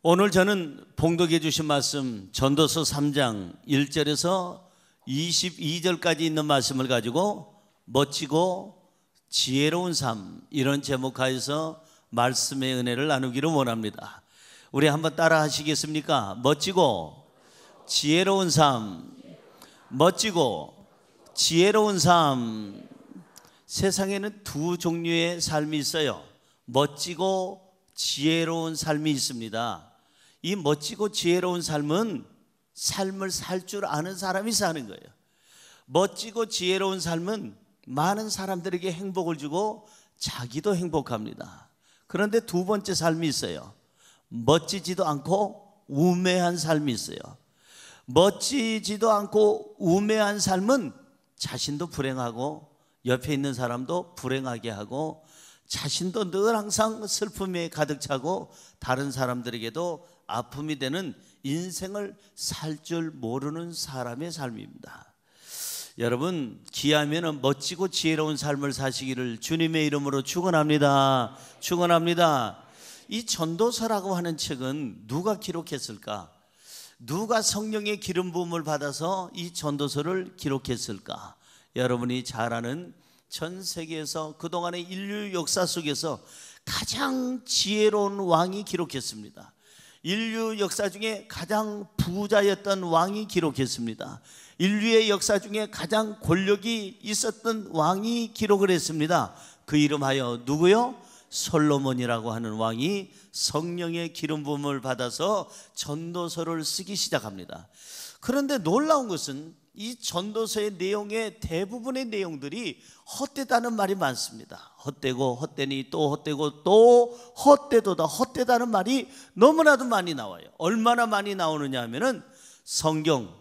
오늘 저는 봉독해 주신 말씀 전도서 3장 1절에서 22절까지 있는 말씀을 가지고 멋지고 지혜로운 삶, 이런 제목하에서 말씀의 은혜를 나누기를 원합니다. 우리 한번 따라 하시겠습니까? 멋지고 지혜로운 삶, 멋지고 지혜로운 삶. 세상에는 두 종류의 삶이 있어요. 멋지고 지혜로운 삶이 있습니다. 이 멋지고 지혜로운 삶은 삶을 살 줄 아는 사람이 사는 거예요. 멋지고 지혜로운 삶은 많은 사람들에게 행복을 주고 자기도 행복합니다. 그런데 두 번째 삶이 있어요. 멋지지도 않고 우매한 삶이 있어요. 멋지지도 않고 우매한 삶은 자신도 불행하고 옆에 있는 사람도 불행하게 하고 자신도 늘 항상 슬픔에 가득 차고 다른 사람들에게도 아픔이 되는 인생을 살 줄 모르는 사람의 삶입니다. 여러분, 기하면 멋지고 지혜로운 삶을 사시기를 주님의 이름으로 축원합니다. 축원합니다. 이 전도서라고 하는 책은 누가 기록했을까? 누가 성령의 기름 부음을 받아서 이 전도서를 기록했을까? 여러분이 잘 아는 전 세계에서 그동안의 인류 역사 속에서 가장 지혜로운 왕이 기록했습니다. 인류 역사 중에 가장 부자였던 왕이 기록했습니다. 인류의 역사 중에 가장 권력이 있었던 왕이 기록을 했습니다. 그 이름하여 누구요? 솔로몬이라고 하는 왕이 성령의 기름 부음을 받아서 전도서를 쓰기 시작합니다. 그런데 놀라운 것은 이 전도서의 내용의 대부분의 내용들이 헛되다는 말이 많습니다. 헛되고 헛되니 또 헛되고 또 헛되도다, 헛되다는 말이 너무나도 많이 나와요. 얼마나 많이 나오느냐 하면은 성경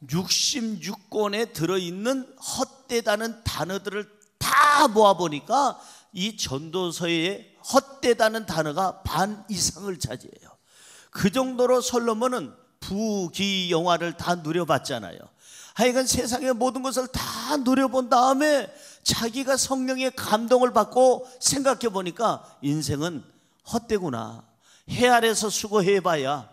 66권에 들어있는 헛되다는 단어들을 다 모아보니까 이 전도서에 헛되다는 단어가 반 이상을 차지해요. 그 정도로 솔로몬은 부귀영화를 다 누려봤잖아요. 하여간 세상의 모든 것을 다 누려본 다음에 자기가 성령의 감동을 받고 생각해 보니까 인생은 헛되구나. 해 아래서 수고해봐야,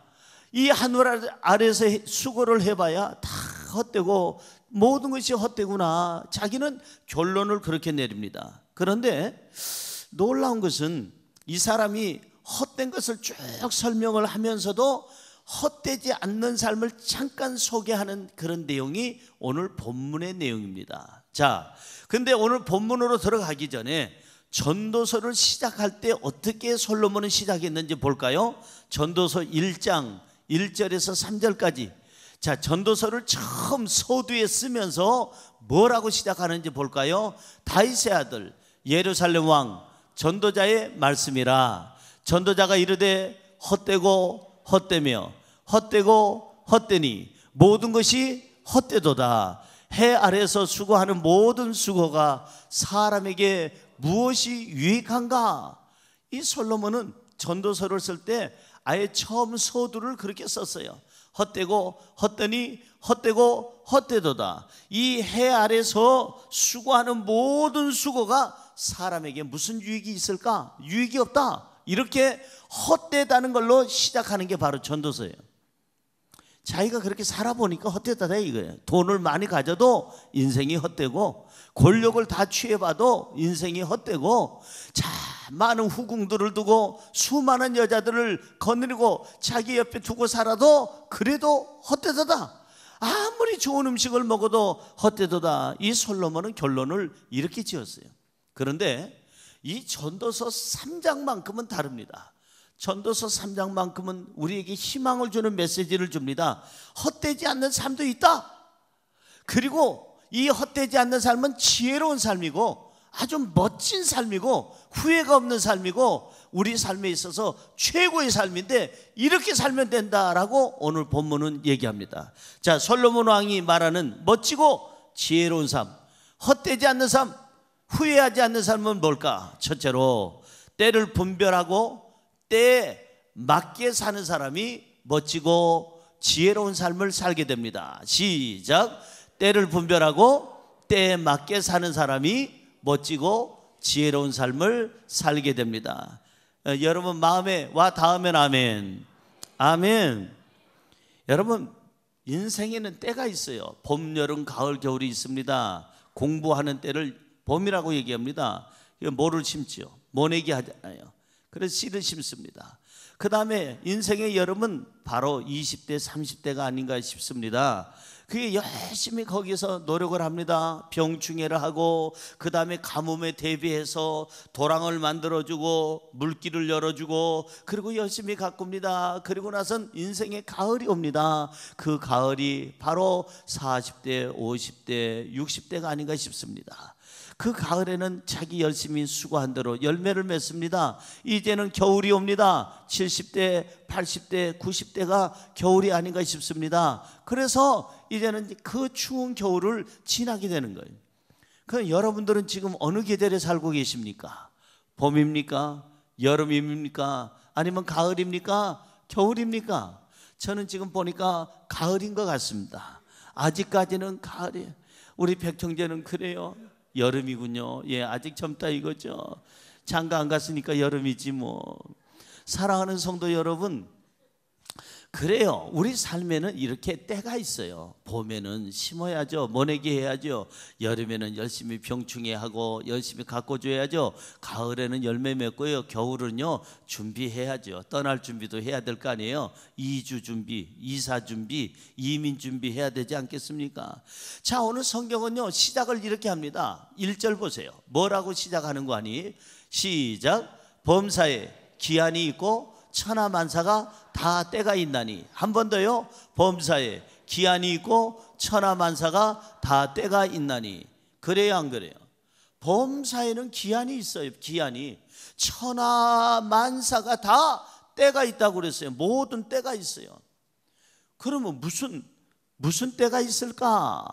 이 하늘 아래서 수고를 해봐야 다 헛되고 모든 것이 헛되구나. 자기는 결론을 그렇게 내립니다. 그런데 놀라운 것은 이 사람이 헛된 것을 쭉 설명을 하면서도 헛되지 않는 삶을 잠깐 소개하는 그런 내용이 오늘 본문의 내용입니다. 자, 근데 오늘 본문으로 들어가기 전에 전도서를 시작할 때 어떻게 솔로몬은 시작했는지 볼까요? 전도서 1장 1절에서 3절까지. 자, 전도서를 처음 서두에 쓰면서 뭐라고 시작하는지 볼까요? 다윗의 아들 예루살렘 왕 전도자의 말씀이라. 전도자가 이르되 헛되고 헛되며 헛되고 헛되니 모든 것이 헛되도다. 해 아래서 수고하는 모든 수고가 사람에게 무엇이 유익한가? 이 솔로몬은 전도서를 쓸 때 아예 처음 서두를 그렇게 썼어요. 헛되고 헛되니 헛되고 헛되도다. 이 해 아래서 수고하는 모든 수고가 사람에게 무슨 유익이 있을까? 유익이 없다. 이렇게 헛되다는 걸로 시작하는 게 바로 전도서예요. 자기가 그렇게 살아보니까 헛되다 이거예요. 돈을 많이 가져도 인생이 헛되고, 권력을 다 취해봐도 인생이 헛되고, 자, 많은 후궁들을 두고 수많은 여자들을 거느리고 자기 옆에 두고 살아도 그래도 헛되다. 아무리 좋은 음식을 먹어도 헛되다. 이 솔로몬은 결론을 이렇게 지었어요. 그런데 이 전도서 3장만큼은 다릅니다. 전도서 3장만큼은 우리에게 희망을 주는 메시지를 줍니다. 헛되지 않는 삶도 있다. 그리고 이 헛되지 않는 삶은 지혜로운 삶이고 아주 멋진 삶이고 후회가 없는 삶이고 우리 삶에 있어서 최고의 삶인데 이렇게 살면 된다라고 오늘 본문은 얘기합니다. 자, 솔로몬 왕이 말하는 멋지고 지혜로운 삶, 헛되지 않는 삶, 후회하지 않는 삶은 뭘까? 첫째로 때를 분별하고 때에 맞게 사는 사람이 멋지고 지혜로운 삶을 살게 됩니다. 시작. 때를 분별하고 때에 맞게 사는 사람이 멋지고 지혜로운 삶을 살게 됩니다. 여러분 마음에 와 닿으면 아멘. 아멘. 여러분 인생에는 때가 있어요. 봄, 여름, 가을, 겨울이 있습니다. 공부하는 때를 봄이라고 얘기합니다. 모를 심지요. 모내기 하잖아요. 그래서 씨를 심습니다. 그 다음에 인생의 여름은 바로 20대, 30대가 아닌가 싶습니다. 그게 열심히 거기서 노력을 합니다. 병충해를 하고 그 다음에 가뭄에 대비해서 도랑을 만들어주고 물길을 열어주고 그리고 열심히 가꿉니다. 그리고 나선 인생의 가을이 옵니다. 그 가을이 바로 40대, 50대, 60대가 아닌가 싶습니다. 그 가을에는 자기 열심히 수고한 대로 열매를 맺습니다. 이제는 겨울이 옵니다. 70대, 80대, 90대가 겨울이 아닌가 싶습니다. 그래서 이제는 그 추운 겨울을 지나게 되는 거예요. 그럼 여러분들은 지금 어느 계절에 살고 계십니까? 봄입니까? 여름입니까? 아니면 가을입니까? 겨울입니까? 저는 지금 보니까 가을인 것 같습니다. 아직까지는 가을이에요. 우리 백형제는 그래요. 여름이군요. 예, 아직 젊다 이거죠. 장가 안 갔으니까 여름이지 뭐. 사랑하는 성도 여러분, 그래요. 우리 삶에는 이렇게 때가 있어요. 봄에는 심어야죠. 모내기 해야죠. 여름에는 열심히 병충해하고 열심히 가꿔줘야죠. 가을에는 열매 맺고요. 겨울은요 준비해야죠. 떠날 준비도 해야 될 거 아니에요. 이주 준비, 이사 준비, 이민 준비해야 되지 않겠습니까? 자, 오늘 성경은요 시작을 이렇게 합니다. 1절 보세요. 뭐라고 시작하는 거 아니? 시작. 범사에 기한이 있고 천하만사가 다 때가 있나니. 한 번 더요. 범사에 기한이 있고 천하만사가 다 때가 있나니. 그래요 안 그래요? 범사에는 기한이 있어요. 기한이. 천하만사가 다 때가 있다고 그랬어요. 모든 때가 있어요. 그러면 무슨 때가 있을까?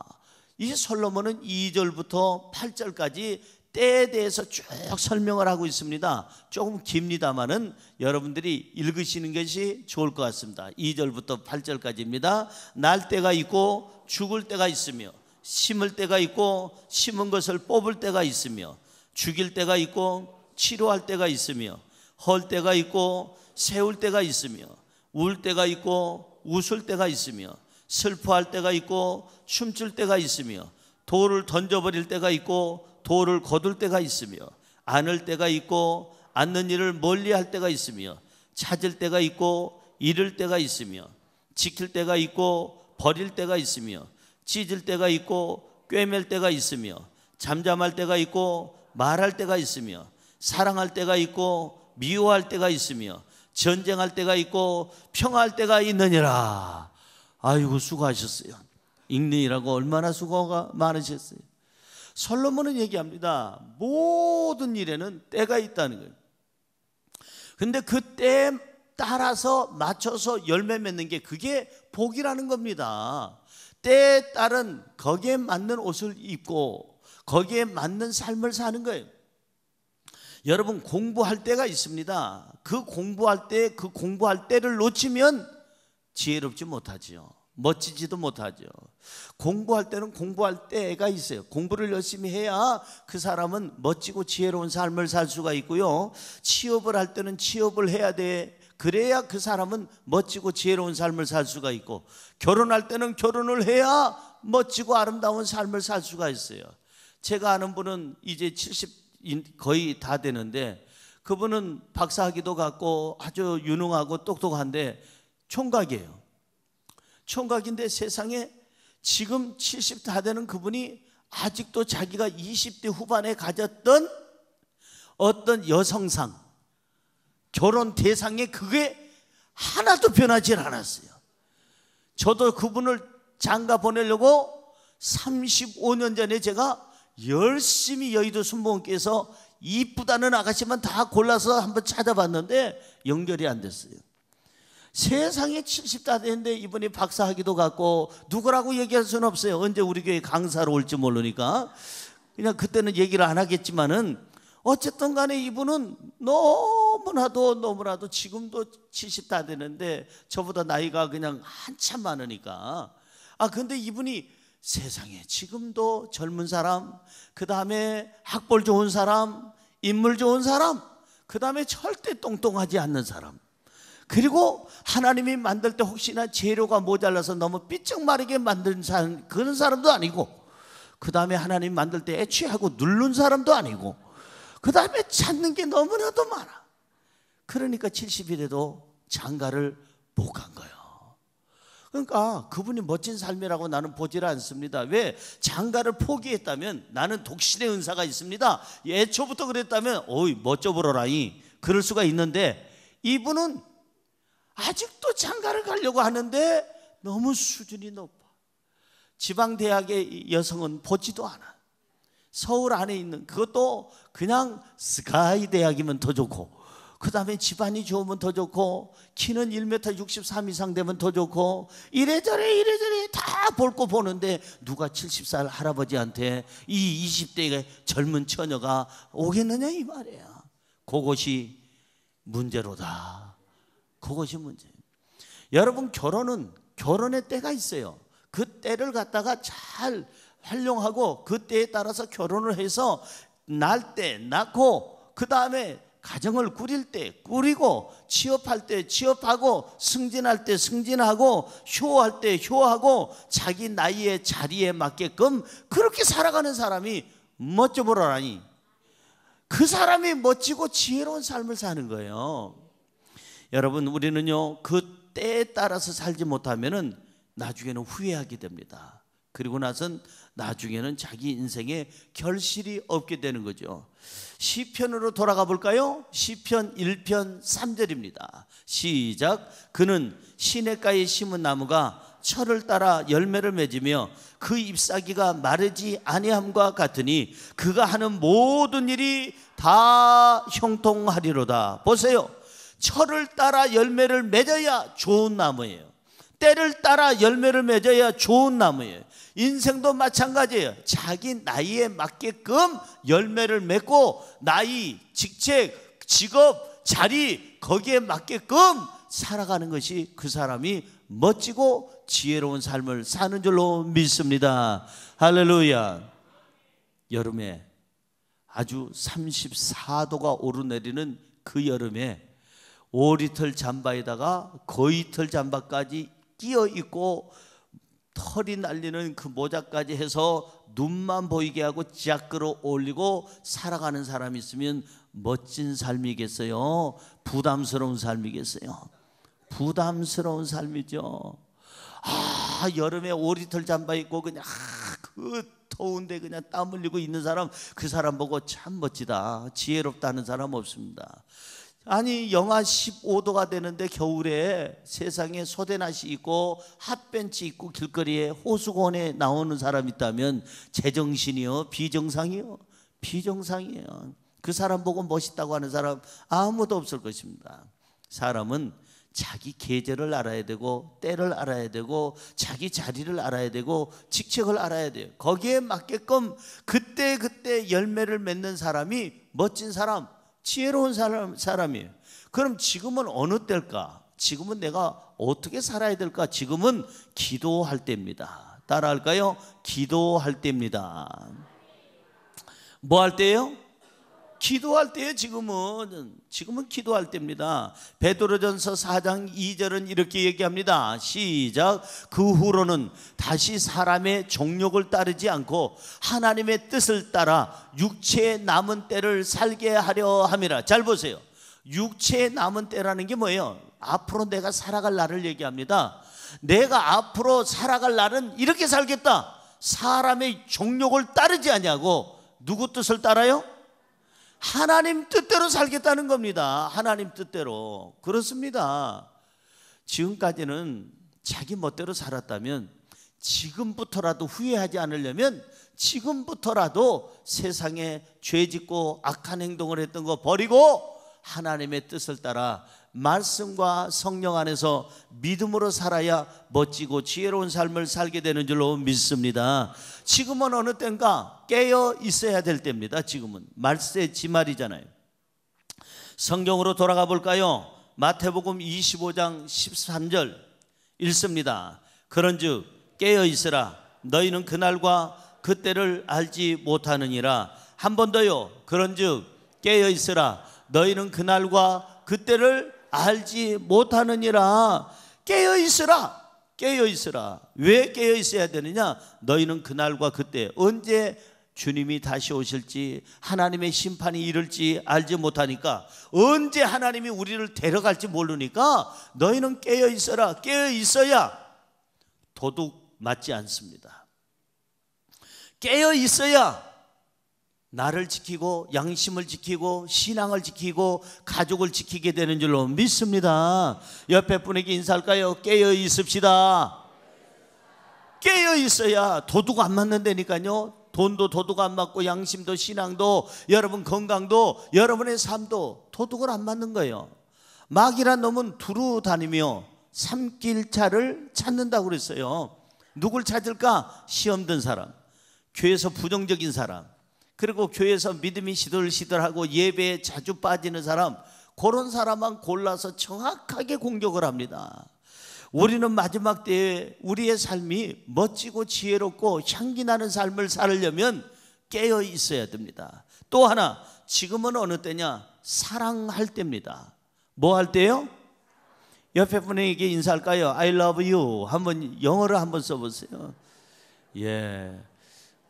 이 솔로몬은 2절부터 8절까지 때에 대해서 쭉 설명을 하고 있습니다. 조금 깁니다만은 여러분들이 읽으시는 것이 좋을 것 같습니다. 2절부터 8절까지입니다. 날 때가 있고 죽을 때가 있으며, 심을 때가 있고 심은 것을 뽑을 때가 있으며, 죽일 때가 있고 치료할 때가 있으며, 헐 때가 있고 세울 때가 있으며, 울 때가 있고 웃을 때가 있으며, 슬퍼할 때가 있고 춤출 때가 있으며, 돌을 던져버릴 때가 있고 돌을 거둘 때가 있으며, 안을 때가 있고 않는 일을 멀리할 때가 있으며, 찾을 때가 있고 잃을 때가 있으며, 지킬 때가 있고 버릴 때가 있으며, 찢을 때가 있고 꿰맬 때가 있으며, 잠잠할 때가 있고 말할 때가 있으며, 사랑할 때가 있고 미워할 때가 있으며, 전쟁할 때가 있고 평화할 때가 있느니라. 아이고 수고하셨어요. 읽느라고 얼마나 수고가 많으셨어요. 솔로몬은 얘기합니다. 모든 일에는 때가 있다는 거예요. 근데 그 때에 따라서 맞춰서 열매 맺는 게 그게 복이라는 겁니다. 때에 따른 거기에 맞는 옷을 입고 거기에 맞는 삶을 사는 거예요. 여러분 공부할 때가 있습니다. 그 공부할 때를 놓치면 지혜롭지 못하지요. 멋지지도 못하죠. 공부할 때는 공부할 때가 있어요. 공부를 열심히 해야 그 사람은 멋지고 지혜로운 삶을 살 수가 있고요. 취업을 할 때는 취업을 해야 돼. 그래야 그 사람은 멋지고 지혜로운 삶을 살 수가 있고, 결혼할 때는 결혼을 해야 멋지고 아름다운 삶을 살 수가 있어요. 제가 아는 분은 이제 70 거의 다 되는데, 그분은 박사학위도 갖고 아주 유능하고 똑똑한데 총각이에요. 총각인데 세상에 지금 70 다 되는 그분이 아직도 자기가 20대 후반에 가졌던 어떤 여성상, 결혼 대상에 그게 하나도 변하지 않았어요. 저도 그분을 장가 보내려고 35년 전에 제가 열심히 여의도 순복음교회에서 이쁘다는 아가씨만 다 골라서 한번 찾아봤는데 연결이 안 됐어요. 세상에 70 다 되는데 이분이 박사학위도 갖고 누구라고 얘기할 수는 없어요. 언제 우리 교회 강사로 올지 모르니까 그냥 그때는 얘기를 안 하겠지만은, 어쨌든 간에 이분은 너무나도 지금도 70 다 되는데 저보다 나이가 그냥 한참 많으니까. 근데 이분이 세상에 지금도 젊은 사람, 그 다음에 학벌 좋은 사람, 인물 좋은 사람, 그 다음에 절대 똥똥하지 않는 사람, 그리고 하나님이 만들 때 혹시나 재료가 모자라서 너무 삐쩍마르게 만든 사람, 그런 사람도 아니고, 그 다음에 하나님 만들 때 애취하고 누른 사람도 아니고, 그 다음에 찾는 게 너무나도 많아. 그러니까 70이 돼도 장가를 못 간 거예요. 그러니까 그분이 멋진 삶이라고 나는 보지를 않습니다. 왜? 장가를 포기했다면, 나는 독신의 은사가 있습니다, 애초부터 그랬다면 어이 멋져 보러라니, 그럴 수가 있는데, 이분은 아직도 장가를 가려고 하는데 너무 수준이 높아. 지방대학의 여성은 보지도 않아. 서울 안에 있는, 그것도 그냥 스카이 대학이면 더 좋고, 그 다음에 집안이 좋으면 더 좋고, 키는 1m 63 이상 되면 더 좋고, 이래저래 다 볼 거 보는데 누가 70살 할아버지한테 이 20대의 젊은 처녀가 오겠느냐 이 말이야. 그것이 문제로다. 그것이 문제. 여러분, 결혼은 결혼의 때가 있어요. 그 때를 갖다가 잘 활용하고 그 때에 따라서 결혼을 해서 날 때 낳고, 그 다음에 가정을 꾸릴 때 꾸리고, 취업할 때 취업하고, 승진할 때 승진하고, 효할 때 효하고, 자기 나이에 자리에 맞게끔 그렇게 살아가는 사람이 멋져 보라니, 그 사람이 멋지고 지혜로운 삶을 사는 거예요. 여러분, 우리는요 그 때에 따라서 살지 못하면은 나중에는 후회하게 됩니다. 그리고 나선 나중에는 자기 인생에 결실이 없게 되는 거죠. 시편으로 돌아가 볼까요? 시편 1편 3절입니다. 시작. 그는 시냇가에 심은 나무가 철을 따라 열매를 맺으며 그 잎사귀가 마르지 아니함과 같으니 그가 하는 모든 일이 다 형통하리로다. 보세요. 철을 따라 열매를 맺어야 좋은 나무예요. 때를 따라 열매를 맺어야 좋은 나무예요. 인생도 마찬가지예요. 자기 나이에 맞게끔 열매를 맺고, 나이, 직책, 직업, 자리, 거기에 맞게끔 살아가는 것이 그 사람이 멋지고 지혜로운 삶을 사는 줄로 믿습니다. 할렐루야. 여름에 아주 34도가 오르내리는 그 여름에 5리터 잠바에다가 거위털 잠바까지 끼어 입고 털이 날리는 그 모자까지 해서 눈만 보이게 하고 쫙 끌어올리고 살아가는 사람이 있으면 멋진 삶이겠어요? 부담스러운 삶이겠어요? 부담스러운 삶이죠. 여름에 5리터 잠바 입고 그냥 그 더운데 그냥 땀 흘리고 있는 사람, 그 사람 보고 참 멋지다, 지혜롭다 하는 사람 없습니다. 아니, 영하 15도가 되는데 겨울에 세상에 소대낫이 있고 핫벤치 있고 길거리에 호수공원에 나오는 사람 있다면 제정신이요? 비정상이요? 비정상이에요. 그 사람 보고 멋있다고 하는 사람 아무도 없을 것입니다. 사람은 자기 계절을 알아야 되고, 때를 알아야 되고, 자기 자리를 알아야 되고, 직책을 알아야 돼요. 거기에 맞게끔 그때 열매를 맺는 사람이 멋진 사람, 지혜로운 사람이에요. 그럼 지금은 어느 때일까? 지금은 내가 어떻게 살아야 될까? 지금은 기도할 때입니다. 따라할까요? 기도할 때입니다. 뭐 할 때예요? 기도할 때예요. 지금은 기도할 때입니다. 베드로전서 4장 2절은 이렇게 얘기합니다. 시작. 그 후로는 다시 사람의 정욕을 따르지 않고 하나님의 뜻을 따라 육체의 남은 때를 살게 하려 함이라. 잘 보세요. 육체의 남은 때라는 게 뭐예요? 앞으로 내가 살아갈 날을 얘기합니다. 내가 앞으로 살아갈 날은 이렇게 살겠다. 사람의 정욕을 따르지 아니하고 누구 뜻을 따라요? 하나님 뜻대로 살겠다는 겁니다. 하나님 뜻대로. 그렇습니다. 지금까지는 자기 멋대로 살았다면 지금부터라도 후회하지 않으려면 지금부터라도 세상에 죄 짓고 악한 행동을 했던 거 버리고 하나님의 뜻을 따라 말씀과 성령 안에서 믿음으로 살아야 멋지고 지혜로운 삶을 살게 되는 줄로 믿습니다. 지금은 어느 때인가 깨어 있어야 될 때입니다. 지금은 말세 지말이잖아요. 성경으로 돌아가 볼까요? 마태복음 25장 13절 읽습니다. 그런즉 깨어 있으라. 너희는 그날과 그때를 알지 못하느니라. 한 번 더요. 그런즉 깨어 있으라. 너희는 그날과 그때를 알지 못하느니라. 깨어 있으라. 깨어 있으라. 왜 깨어 있어야 되느냐? 너희는 그날과 그때, 언제 주님이 다시 오실지, 하나님의 심판이 이를지 알지 못하니까, 언제 하나님이 우리를 데려갈지 모르니까 너희는 깨어 있어라. 깨어 있어야 도둑 맞지 않습니다. 깨어 있어야 나를 지키고 양심을 지키고 신앙을 지키고 가족을 지키게 되는 줄로 믿습니다. 옆에 분에게 인사할까요? 깨어 있읍시다. 깨어 있어야 도둑 안 맞는다니까요. 돈도 도둑 안 맞고, 양심도 신앙도, 여러분 건강도, 여러분의 삶도 도둑을 안 맞는 거예요. 마귀란 놈은 두루 다니며 삼킬차를 찾는다고 그랬어요. 누굴 찾을까? 시험 든 사람, 교회에서 부정적인 사람, 그리고 교회에서 믿음이 시들시들하고 예배에 자주 빠지는 사람, 그런 사람만 골라서 정확하게 공격을 합니다. 우리는 마지막 때에 우리의 삶이 멋지고 지혜롭고 향기 나는 삶을 살려면 깨어 있어야 됩니다. 또 하나, 지금은 어느 때냐? 사랑할 때입니다. 뭐 할 때요? 옆에 분에게 인사할까요? I love you. 한번 영어를 한번 써보세요. 예,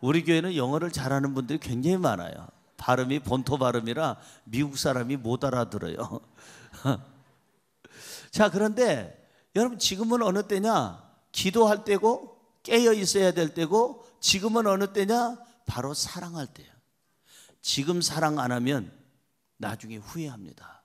우리 교회는 영어를 잘하는 분들이 굉장히 많아요. 발음이 본토 발음이라 미국 사람이 못 알아들어요. 자, 그런데 여러분, 지금은 어느 때냐? 기도할 때고 깨어 있어야 될 때고, 지금은 어느 때냐? 바로 사랑할 때예요. 지금 사랑 안 하면 나중에 후회합니다.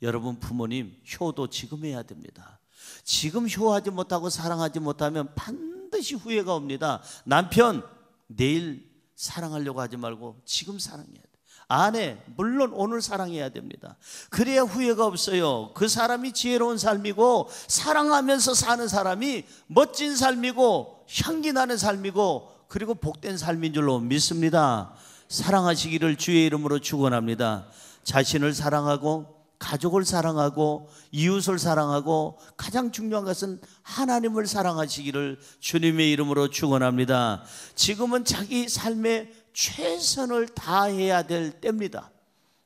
여러분, 부모님 효도 지금 해야 됩니다. 지금 효하지 못하고 사랑하지 못하면 반드시 후회가 옵니다. 남편, 내일 사랑하려고 하지 말고 지금 사랑해야 돼요. 아내, 물론 오늘 사랑해야 됩니다. 그래야 후회가 없어요. 그 사람이 지혜로운 삶이고, 사랑하면서 사는 사람이 멋진 삶이고 향기 나는 삶이고, 그리고 복된 삶인 줄로 믿습니다. 사랑하시기를 주의 이름으로 축원합니다. 자신을 사랑하고 가족을 사랑하고 이웃을 사랑하고, 가장 중요한 것은 하나님을 사랑하시기를 주님의 이름으로 축원합니다. 지금은 자기 삶에 최선을 다해야 될 때입니다.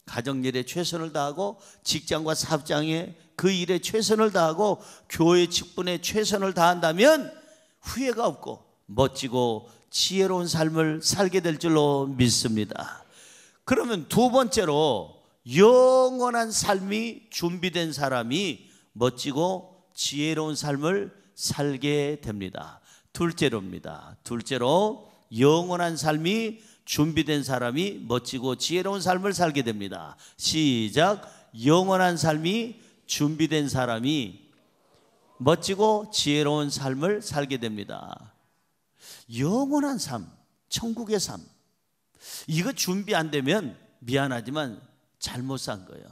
가정일에 최선을 다하고, 직장과 사업장에 그 일에 최선을 다하고, 교회 직분에 최선을 다한다면 후회가 없고 멋지고 지혜로운 삶을 살게 될 줄로 믿습니다. 그러면 두 번째로, 영원한 삶이 준비된 사람이 멋지고 지혜로운 삶을 살게 됩니다. 둘째로입니다. 둘째로, 영원한 삶이 준비된 사람이 멋지고 지혜로운 삶을 살게 됩니다. 시작. 영원한 삶이 준비된 사람이 멋지고 지혜로운 삶을 살게 됩니다. 영원한 삶, 천국의 삶, 이거 준비 안 되면 미안하지만 잘못 산 거예요.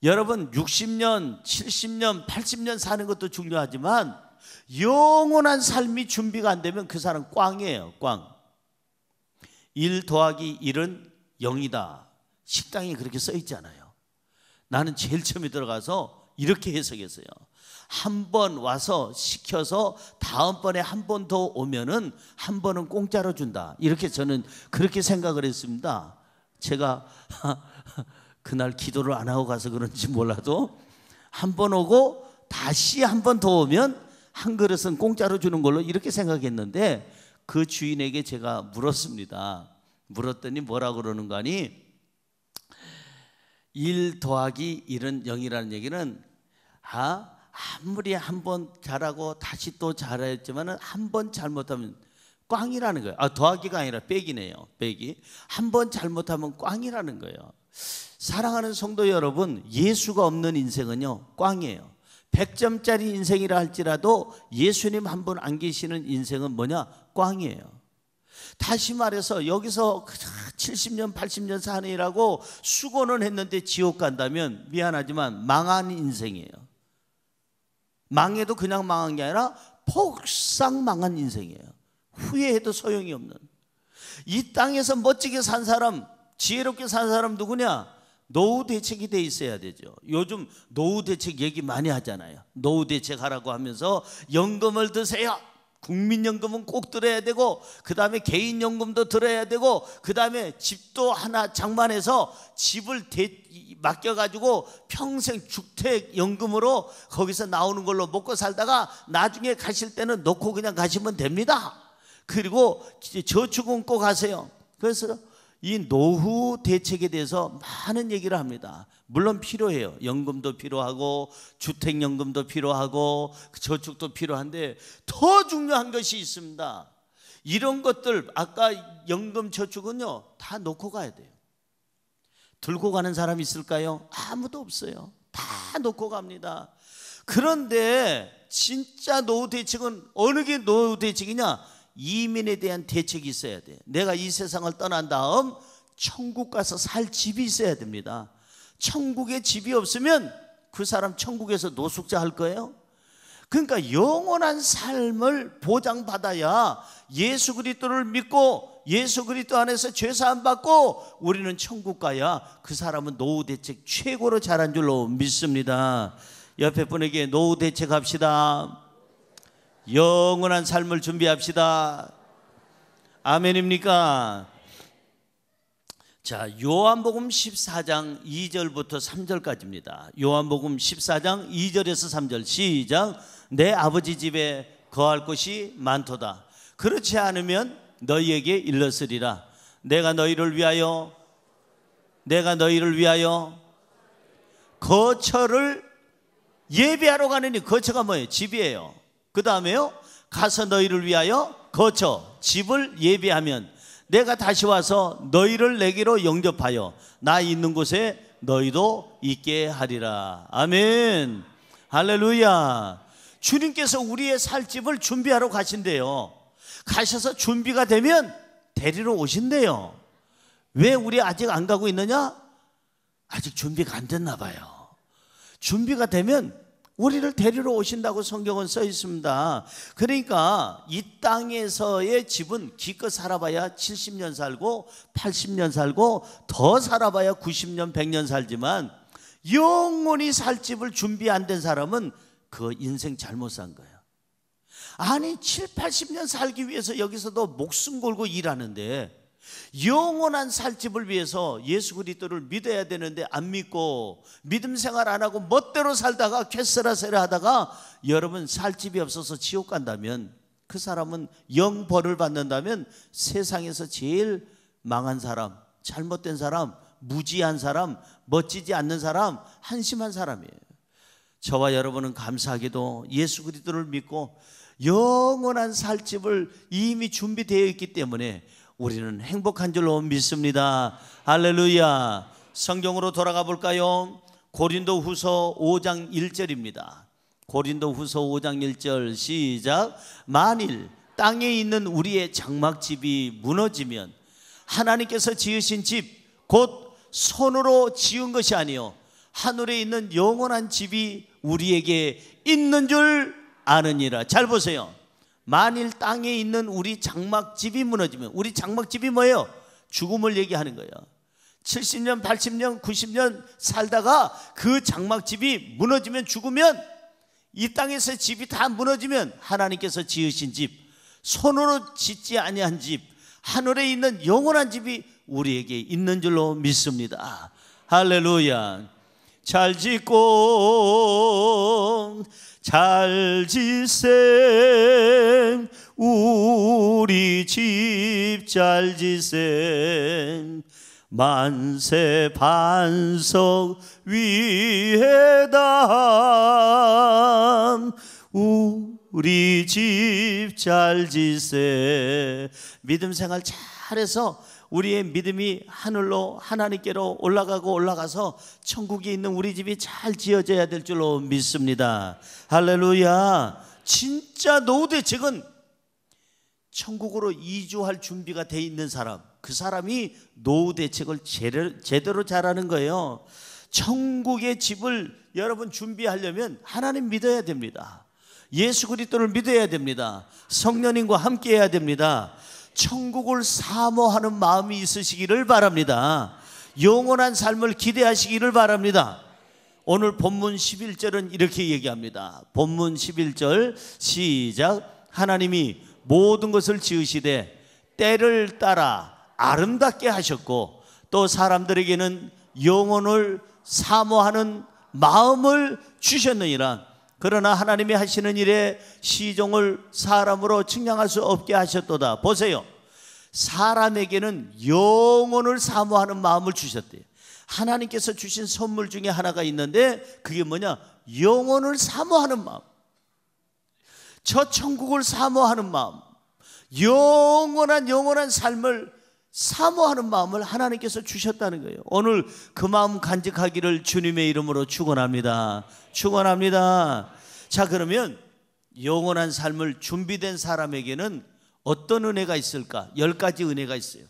여러분, 60년, 70년, 80년 사는 것도 중요하지만 영원한 삶이 준비가 안 되면 그 사람 꽝이에요. 꽝. 1 더하기 1은 0이다. 식당에 그렇게 써 있잖아요. 나는 제일 처음에 들어가서 이렇게 해석했어요. 한 번 와서 시켜서 다음번에 한 번 더 오면은 한 번은 공짜로 준다. 이렇게 저는 그렇게 생각을 했습니다. 제가 그날 기도를 안 하고 가서 그런지 몰라도, 한 번 오고 다시 한 번 더 오면 한 그릇은 공짜로 주는 걸로 이렇게 생각했는데, 그 주인에게 제가 물었습니다. 물었더니 뭐라고 그러는 거 아니? 1 더하기 1은 0이라는 얘기는, 아무리 한 번 잘하고 다시 또 잘했지만 한 번 잘못하면 꽝이라는 거예요. 더하기가 아니라 빼기네요. 빼기. 한 번 잘못하면 꽝이라는 거예요. 사랑하는 성도 여러분, 예수가 없는 인생은요 꽝이에요. 100점짜리 인생이라 할지라도 예수님 한 분 안 계시는 인생은 뭐냐? 꽝이에요. 다시 말해서 여기서 70년 80년 사느라고 수고는 했는데 지옥 간다면 미안하지만 망한 인생이에요. 망해도 그냥 망한 게 아니라 폭삭 망한 인생이에요. 후회해도 소용이 없는. 이 땅에서 멋지게 산 사람, 지혜롭게 산 사람 누구냐? 노후 대책이 돼 있어야 되죠. 요즘 노후 대책 얘기 많이 하잖아요. 노후 대책 하라고 하면서 연금을 드세요. 국민연금은 꼭 들어야 되고, 그 다음에 개인연금도 들어야 되고, 그 다음에 집도 하나 장만해서 집을 맡겨가지고 평생 주택연금으로 거기서 나오는 걸로 먹고 살다가 나중에 가실 때는 놓고 그냥 가시면 됩니다. 그리고 저축은 꼭 하세요. 그래서 이 노후 대책에 대해서 많은 얘기를 합니다. 물론 필요해요. 연금도 필요하고 주택연금도 필요하고 저축도 필요한데 더 중요한 것이 있습니다. 이런 것들, 아까 연금 저축은요 다 놓고 가야 돼요. 들고 가는 사람 있을까요? 아무도 없어요. 다 놓고 갑니다. 그런데 진짜 노후 대책은 어느 게 노후 대책이냐? 이민에 대한 대책이 있어야 돼. 내가 이 세상을 떠난 다음 천국 가서 살 집이 있어야 됩니다. 천국에 집이 없으면 그 사람 천국에서 노숙자 할 거예요? 그러니까 영원한 삶을 보장받아야 예수 그리스도를 믿고 예수 그리스도 안에서 죄사함 받고 우리는 천국 가야 그 사람은 노후 대책 최고로 잘한 줄로 믿습니다. 옆에 분에게 노후 대책합시다. 영원한 삶을 준비합시다. 아멘입니까? 자, 요한복음 14장 2절부터 3절까지입니다. 요한복음 14장 2절에서 3절 시작. 내 아버지 집에 거할 곳이 많도다. 그렇지 않으면 너희에게 일렀으리라. 내가 너희를 위하여 거처를 예비하러 가느니, 거처가 뭐예요? 집이에요. 그 다음에요, 가서 너희를 위하여 거처, 집을 예비하면 내가 다시 와서 너희를 내게로 영접하여 나 있는 곳에 너희도 있게 하리라. 아멘. 할렐루야. 주님께서 우리의 살 집을 준비하러 가신대요. 가셔서 준비가 되면 데리러 오신대요. 왜 우리 아직 안 가고 있느냐? 아직 준비가 안 됐나 봐요. 준비가 되면 우리를 데리러 오신다고 성경은 써 있습니다. 그러니까 이 땅에서의 집은 기껏 살아봐야 70년 살고 80년 살고 더 살아봐야 90년 100년 살지만 영원히 살 집을 준비 안 된 사람은 그 인생 잘못 산 거예요. 아니 7, 80년 살기 위해서 여기서도 목숨 걸고 일하는데 영원한 살집을 위해서 예수 그리스도를 믿어야 되는데 안 믿고 믿음 생활 안 하고 멋대로 살다가 쾌스라세라 하다가 여러분 살집이 없어서 지옥 간다면 그 사람은 영벌을 받는다면 세상에서 제일 망한 사람, 잘못된 사람, 무지한 사람, 멋지지 않는 사람, 한심한 사람이에요. 저와 여러분은 감사하게도 예수 그리스도를 믿고 영원한 살집을 이미 준비되어 있기 때문에 우리는 행복한 줄로 믿습니다. 할렐루야. 성경으로 돌아가 볼까요? 고린도후서 5장 1절입니다. 고린도후서 5장 1절 시작. 만일 땅에 있는 우리의 장막집이 무너지면 하나님께서 지으신 집 곧 손으로 지은 것이 아니요 하늘에 있는 영원한 집이 우리에게 있는 줄 아느니라. 잘 보세요. 만일 땅에 있는 우리 장막집이 무너지면, 우리 장막집이 뭐예요? 죽음을 얘기하는 거예요. 70년 80년 90년 살다가 그 장막집이 무너지면, 죽으면, 이 땅에서 집이 다 무너지면 하나님께서 지으신 집, 손으로 짓지 아니한 집, 하늘에 있는 영원한 집이 우리에게 있는 줄로 믿습니다. 할렐루야. 잘 짓고 잘 짓셈 우리 집 잘 짓셈 만세 반석 위에다 우리 집 잘 짓셈. 믿음 생활 잘해서 우리의 믿음이 하늘로 하나님께로 올라가서 천국에 있는 우리 집이 잘 지어져야 될 줄로 믿습니다. 할렐루야. 진짜 노후 대책은 천국으로 이주할 준비가 돼 있는 사람, 그 사람이 노후 대책을 제대로 잘하는 거예요. 천국의 집을 여러분 준비하려면 하나님 믿어야 됩니다. 예수 그리스도를 믿어야 됩니다. 성령님과 함께 해야 됩니다. 천국을 사모하는 마음이 있으시기를 바랍니다. 영원한 삶을 기대하시기를 바랍니다. 오늘 본문 11절은 이렇게 얘기합니다. 본문 11절 시작. 하나님이 모든 것을 지으시되 때를 따라 아름답게 하셨고 또 사람들에게는 영혼을 사모하는 마음을 주셨느니라. 그러나 하나님이 하시는 일에 시종을 사람으로 측량할 수 없게 하셨도다. 보세요. 사람에게는 영혼을 사모하는 마음을 주셨대요. 하나님께서 주신 선물 중에 하나가 있는데 그게 뭐냐? 영혼을 사모하는 마음, 저 천국을 사모하는 마음, 영원한 삶을 사모하는 마음을 하나님께서 주셨다는 거예요. 오늘 그 마음 간직하기를 주님의 이름으로 축원합니다. 축원합니다. 자, 그러면 영원한 삶을 준비된 사람에게는 어떤 은혜가 있을까? 10가지 은혜가 있어요.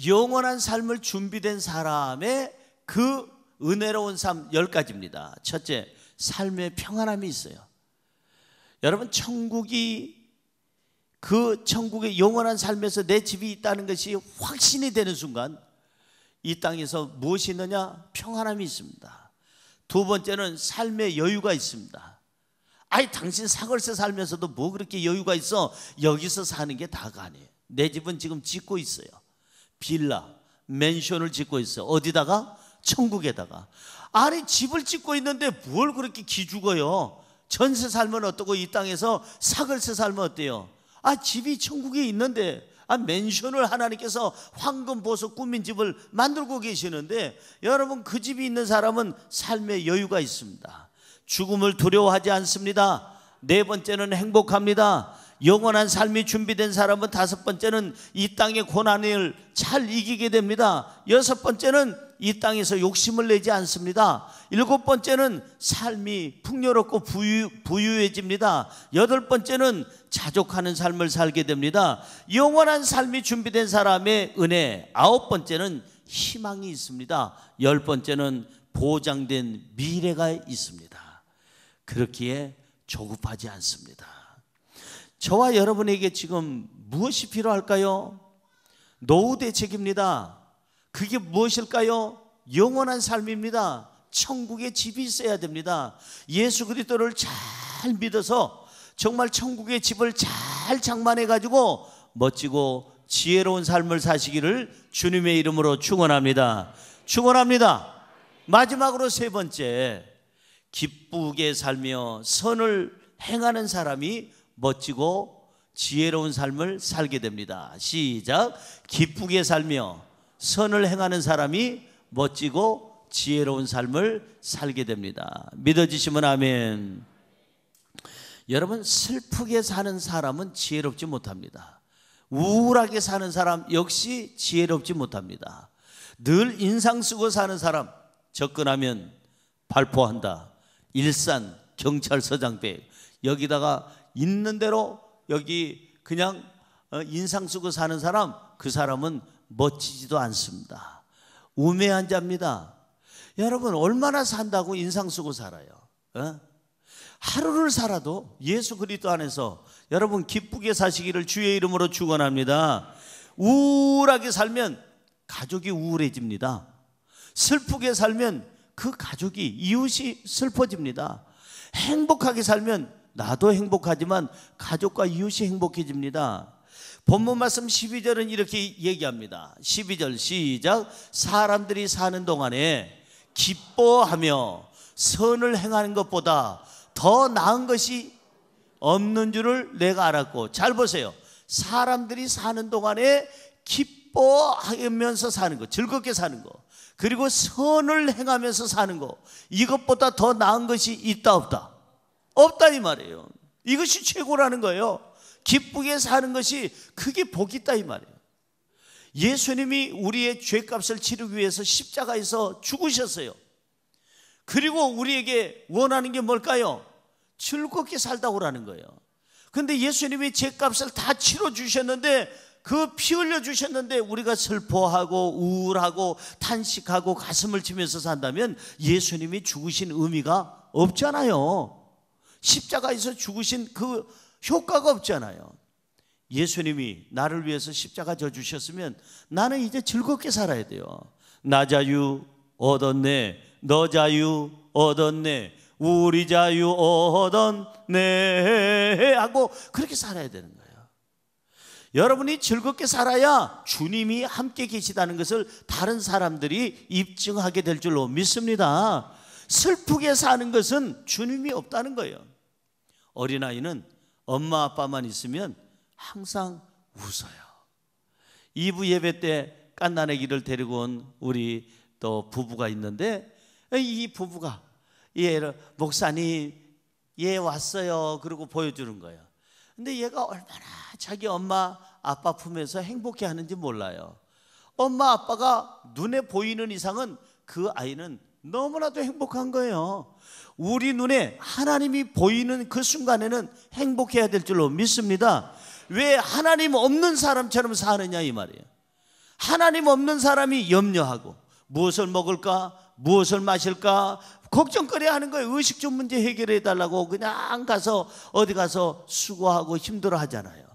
영원한 삶을 준비된 사람의 그 은혜로운 삶 10가지입니다. 첫째, 삶의 평안함이 있어요. 여러분, 그 천국의 영원한 삶에서 내 집이 있다는 것이 확신이 되는 순간 이 땅에서 무엇이 있느냐? 평안함이 있습니다. 두 번째는 삶의 여유가 있습니다. 아이, 당신 사걸세 살면서도 뭐 그렇게 여유가 있어? 여기서 사는 게 다가 아니에요. 내 집은 지금 짓고 있어요. 빌라, 맨션을 짓고 있어요. 어디다가? 천국에다가. 아니, 집을 짓고 있는데 뭘 그렇게 기죽어요? 전세 살면 어떠고 이 땅에서 사걸세 살면 어때요? 아, 집이 천국에 있는데, 맨션을 하나님께서 황금 보석 꾸민 집을 만들고 계시는데, 여러분, 그 집이 있는 사람은 삶의 여유가 있습니다. 죽음을 두려워하지 않습니다. 네 번째는 행복합니다. 영원한 삶이 준비된 사람은 다섯 번째는 이 땅의 고난을 잘 이기게 됩니다. 여섯 번째는 이 땅에서 욕심을 내지 않습니다. 일곱 번째는 삶이 풍요롭고 부유해집니다. 여덟 번째는 자족하는 삶을 살게 됩니다. 영원한 삶이 준비된 사람의 은혜. 아홉 번째는 희망이 있습니다. 열 번째는 보장된 미래가 있습니다. 그렇기에 조급하지 않습니다. 저와 여러분에게 지금 무엇이 필요할까요? 노후 대책입니다. 그게 무엇일까요? 영원한 삶입니다. 천국에 집이 있어야 됩니다. 예수 그리스도를 잘 믿어서 정말 천국의 집을 잘 장만해 가지고 멋지고 지혜로운 삶을 사시기를 주님의 이름으로 축원합니다. 축원합니다. 마지막으로 세 번째, 기쁘게 살며 선을 행하는 사람이 멋지고 지혜로운 삶을 살게 됩니다. 시작. 기쁘게 살며 선을 행하는 사람이 멋지고 지혜로운 삶을 살게 됩니다. 믿어지시면 아멘. 여러분, 슬프게 사는 사람은 지혜롭지 못합니다. 우울하게 사는 사람 역시 지혜롭지 못합니다. 늘 인상 쓰고 사는 사람, 접근하면 발포한다. 일산 경찰서장백, 여기다가 있는 대로 여기 그냥 인상 쓰고 사는 사람, 그 사람은 멋지지도 않습니다. 우매한 자입니다. 여러분, 얼마나 산다고 인상 쓰고 살아요? 하루를 살아도 예수 그리스도 안에서 여러분 기쁘게 사시기를 주의 이름으로 축원합니다. 우울하게 살면 가족이 우울해집니다. 슬프게 살면 그 가족이, 이웃이 슬퍼집니다. 행복하게 살면 나도 행복하지만 가족과 이웃이 행복해집니다. 본문 말씀 12절은 이렇게 얘기합니다. 12절 시작. 사람들이 사는 동안에 기뻐하며 선을 행하는 것보다 더 나은 것이 없는 줄을 내가 알았고. 잘 보세요. 사람들이 사는 동안에 기뻐하면서 사는 것, 즐겁게 사는 것, 그리고 선을 행하면서 사는 것, 이것보다 더 나은 것이 있다 없다? 없다 이 말이에요. 이것이 최고라는 거예요. 기쁘게 사는 것이 그게 복이 있다 이 말이에요. 예수님이 우리의 죄값을 치르기 위해서 십자가에서 죽으셨어요. 그리고 우리에게 원하는 게 뭘까요? 즐겁게 살다고 하는 거예요. 근데 예수님이 죄값을 다 치러주셨는데, 그 피 흘려 주셨는데 우리가 슬퍼하고 우울하고 탄식하고 가슴을 치면서 산다면 예수님이 죽으신 의미가 없잖아요. 십자가에서 죽으신 그 효과가 없잖아요. 예수님이 나를 위해서 십자가 져 주셨으면 나는 이제 즐겁게 살아야 돼요. 나 자유 얻었네, 너 자유 얻었네, 우리 자유 얻었네 하고 그렇게 살아야 되는 거예요. 여러분이 즐겁게 살아야 주님이 함께 계시다는 것을 다른 사람들이 입증하게 될 줄로 믿습니다. 슬프게 사는 것은 주님이 없다는 거예요. 어린아이는 엄마 아빠만 있으면 항상 웃어요. 2부 예배 때 깐난애기를 데리고 온 우리 또 부부가 있는데, 이 부부가 목사님 얘 왔어요 그러고 보여주는 거예요. 근데 얘가 얼마나 자기 엄마 아빠 품에서 행복해 하는지 몰라요. 엄마 아빠가 눈에 보이는 이상은 그 아이는 너무나도 행복한 거예요. 우리 눈에 하나님이 보이는 그 순간에는 행복해야 될 줄로 믿습니다. 왜 하나님 없는 사람처럼 사느냐 이 말이에요. 하나님 없는 사람이 염려하고 무엇을 먹을까 무엇을 마실까 걱정거려 하는 거예요. 의식주 문제 해결해 달라고 그냥 가서 어디 가서 수고하고 힘들어 하잖아요.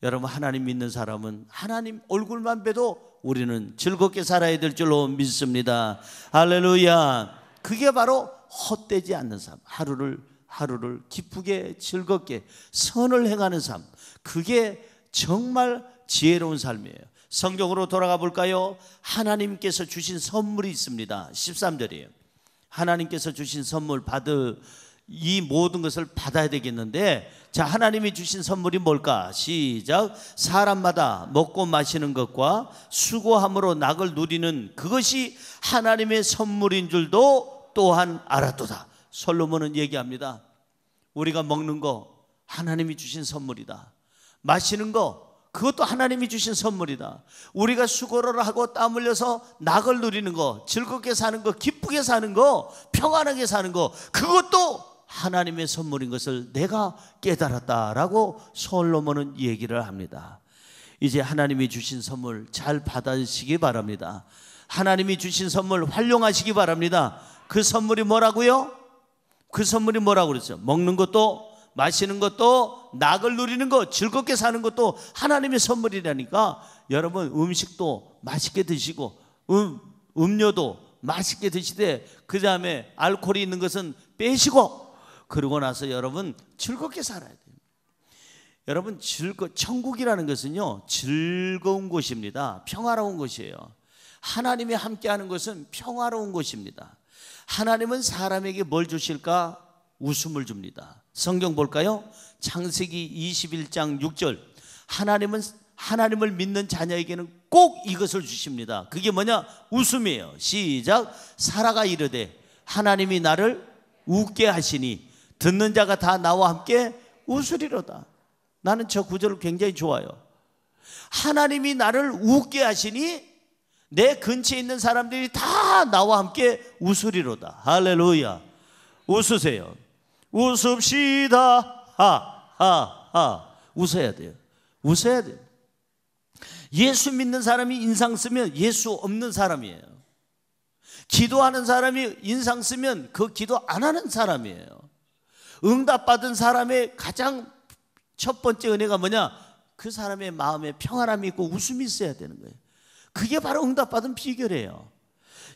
여러분, 하나님 믿는 사람은 하나님 얼굴만 봬도 우리는 즐겁게 살아야 될 줄로 믿습니다. 할렐루야. 그게 바로 헛되지 않는 삶, 하루를 기쁘게 즐겁게 선을 행하는 삶, 그게 정말 지혜로운 삶이에요. 성경으로 돌아가 볼까요? 하나님께서 주신 선물이 있습니다. 13절이에요. 하나님께서 주신 선물 이 모든 것을 받아야 되겠는데, 자, 하나님이 주신 선물이 뭘까? 시작. 사람마다 먹고 마시는 것과 수고함으로 낙을 누리는 그것이 하나님의 선물인 줄도 또한 알았도다. 솔로몬은 얘기합니다. 우리가 먹는 거 하나님이 주신 선물이다. 마시는 거 그것도 하나님이 주신 선물이다. 우리가 수고를 하고 땀 흘려서 낙을 누리는 거, 즐겁게 사는 거, 기쁘게 사는 거, 평안하게 사는 거, 그것도 하나님의 선물인 것을 내가 깨달았다라고 솔로몬은 얘기를 합니다. 이제 하나님이 주신 선물 잘 받으시기 바랍니다. 하나님이 주신 선물 활용하시기 바랍니다. 그 선물이 뭐라고요? 그 선물이 뭐라고 그랬어요? 먹는 것도 마시는 것도 낙을 누리는 것, 즐겁게 사는 것도 하나님의 선물이라니까. 여러분, 음식도 맛있게 드시고 음료도 맛있게 드시되 그 다음에 알코올이 있는 것은 빼시고, 그러고 나서 여러분 즐겁게 살아야 돼요. 여러분, 천국이라는 것은요 즐거운 곳입니다. 평화로운 곳이에요. 하나님이 함께하는 것은 평화로운 곳입니다. 하나님은 사람에게 뭘 주실까? 웃음을 줍니다. 성경 볼까요? 창세기 21장 6절. 하나님을 믿는 자녀에게는 꼭 이것을 주십니다. 그게 뭐냐? 웃음이에요. 시작. 사라가 이르되 하나님이 나를 웃게 하시니 듣는 자가 다 나와 함께 웃으리로다. 나는 저 구절을 굉장히 좋아요. 하나님이 나를 웃게 하시니 내 근처에 있는 사람들이 다 나와 함께 웃으리로다. 할렐루야. 웃으세요. 웃읍시다. 웃어야 돼요. 웃어야 돼요. 예수 믿는 사람이 인상 쓰면 예수 없는 사람이에요. 기도하는 사람이 인상 쓰면 그 기도 안 하는 사람이에요. 응답받은 사람의 가장 첫 번째 은혜가 뭐냐? 그 사람의 마음에 평안함이 있고 웃음이 있어야 되는 거예요. 그게 바로 응답받은 비결이에요.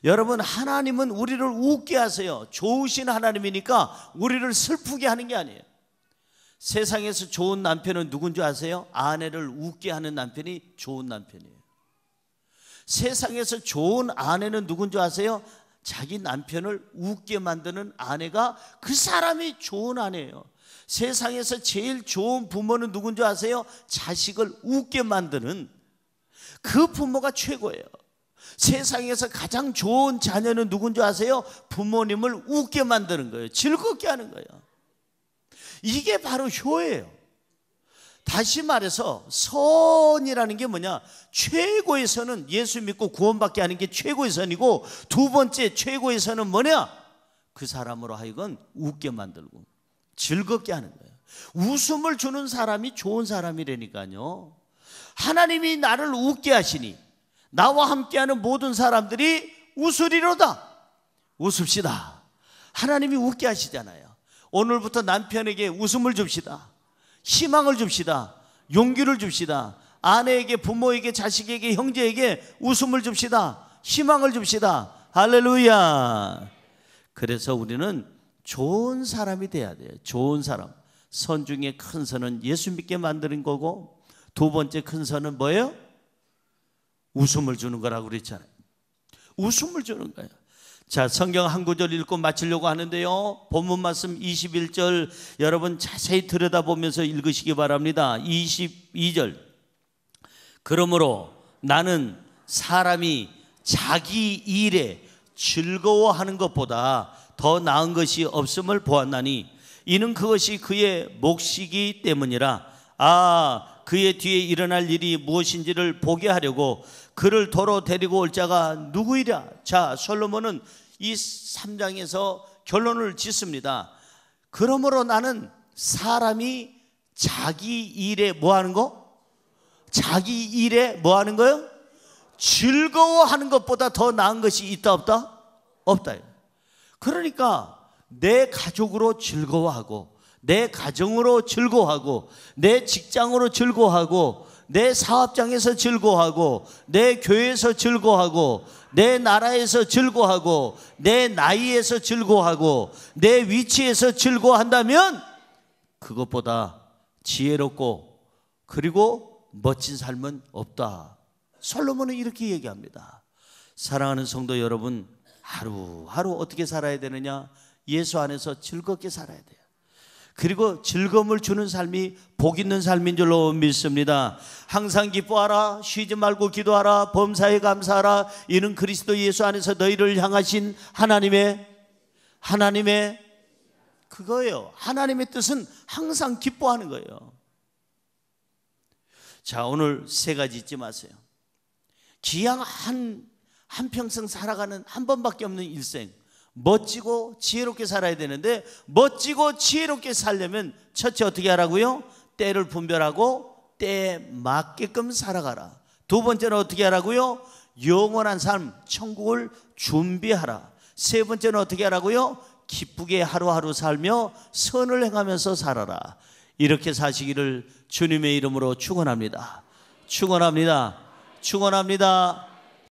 여러분, 하나님은 우리를 웃게 하세요. 좋으신 하나님이니까 우리를 슬프게 하는 게 아니에요. 세상에서 좋은 남편은 누군지 아세요? 아내를 웃게 하는 남편이 좋은 남편이에요. 세상에서 좋은 아내는 누군지 아세요? 자기 남편을 웃게 만드는 아내가 그 사람이 좋은 아내예요. 세상에서 제일 좋은 부모는 누군지 아세요? 자식을 웃게 만드는 그 부모가 최고예요. 세상에서 가장 좋은 자녀는 누군지 아세요? 부모님을 웃게 만드는 거예요. 즐겁게 하는 거예요. 이게 바로 효예요. 다시 말해서 선이라는 게 뭐냐? 최고의 선은 예수 믿고 구원받게 하는 게 최고의 선이고, 두 번째 최고의 선은 뭐냐? 그 사람으로 하여금 웃게 만들고 즐겁게 하는 거예요. 웃음을 주는 사람이 좋은 사람이라니까요. 하나님이 나를 웃게 하시니 나와 함께하는 모든 사람들이 웃으리로다. 웃읍시다. 하나님이 웃게 하시잖아요. 오늘부터 남편에게 웃음을 줍시다. 희망을 줍시다. 용기를 줍시다. 아내에게, 부모에게, 자식에게, 형제에게 웃음을 줍시다. 희망을 줍시다. 할렐루야. 그래서 우리는 좋은 사람이 돼야 돼요. 좋은 사람. 선 중에 큰 선은 예수 믿게 만드는 거고, 두 번째 큰 선은 뭐예요? 웃음을 주는 거라고 그랬잖아요. 웃음을 주는 거예요. 자, 성경 한 구절 읽고 마치려고 하는데요, 본문 말씀 21절 여러분 자세히 들여다보면서 읽으시기 바랍니다. 22절. 그러므로 나는 사람이 자기 일에 즐거워하는 것보다 더 나은 것이 없음을 보았나니 이는 그것이 그의 몫이기 때문이라. 그의 뒤에 일어날 일이 무엇인지를 보게 하려고 그를 도로 데리고 올 자가 누구이랴. 자, 솔로몬은 이 3장에서 결론을 짓습니다. 그러므로 나는 사람이 자기 일에 뭐 하는 거? 자기 일에 뭐 하는 거요? 즐거워하는 것보다 더 나은 것이 있다 없다? 없다. 그러니까 내 가족으로 즐거워하고, 내 가정으로 즐거워하고, 내 직장으로 즐거워하고, 내 사업장에서 즐거워하고, 내 교회에서 즐거워하고, 내 나라에서 즐거워하고, 내 나이에서 즐거워하고, 내 위치에서 즐거워한다면 그것보다 지혜롭고 그리고 멋진 삶은 없다. 솔로몬은 이렇게 얘기합니다. 사랑하는 성도 여러분, 하루하루 어떻게 살아야 되느냐? 예수 안에서 즐겁게 살아야 돼요. 그리고 즐거움을 주는 삶이 복 있는 삶인 줄로 믿습니다. 항상 기뻐하라, 쉬지 말고 기도하라, 범사에 감사하라. 이는 그리스도 예수 안에서 너희를 향하신 하나님의 그거예요. 하나님의 뜻은 항상 기뻐하는 거예요. 자, 오늘 세 가지 잊지 마세요. 기왕 한평생 살아가는 한 번밖에 없는 일생, 멋지고 지혜롭게 살아야 되는데, 멋지고 지혜롭게 살려면 첫째 어떻게 하라고요? 때를 분별하고 때에 맞게끔 살아가라. 두 번째는 어떻게 하라고요? 영원한 삶, 천국을 준비하라. 세 번째는 어떻게 하라고요? 기쁘게 하루하루 살며 선을 행하면서 살아라. 이렇게 사시기를 주님의 이름으로 축원합니다. 축원합니다. 축원합니다.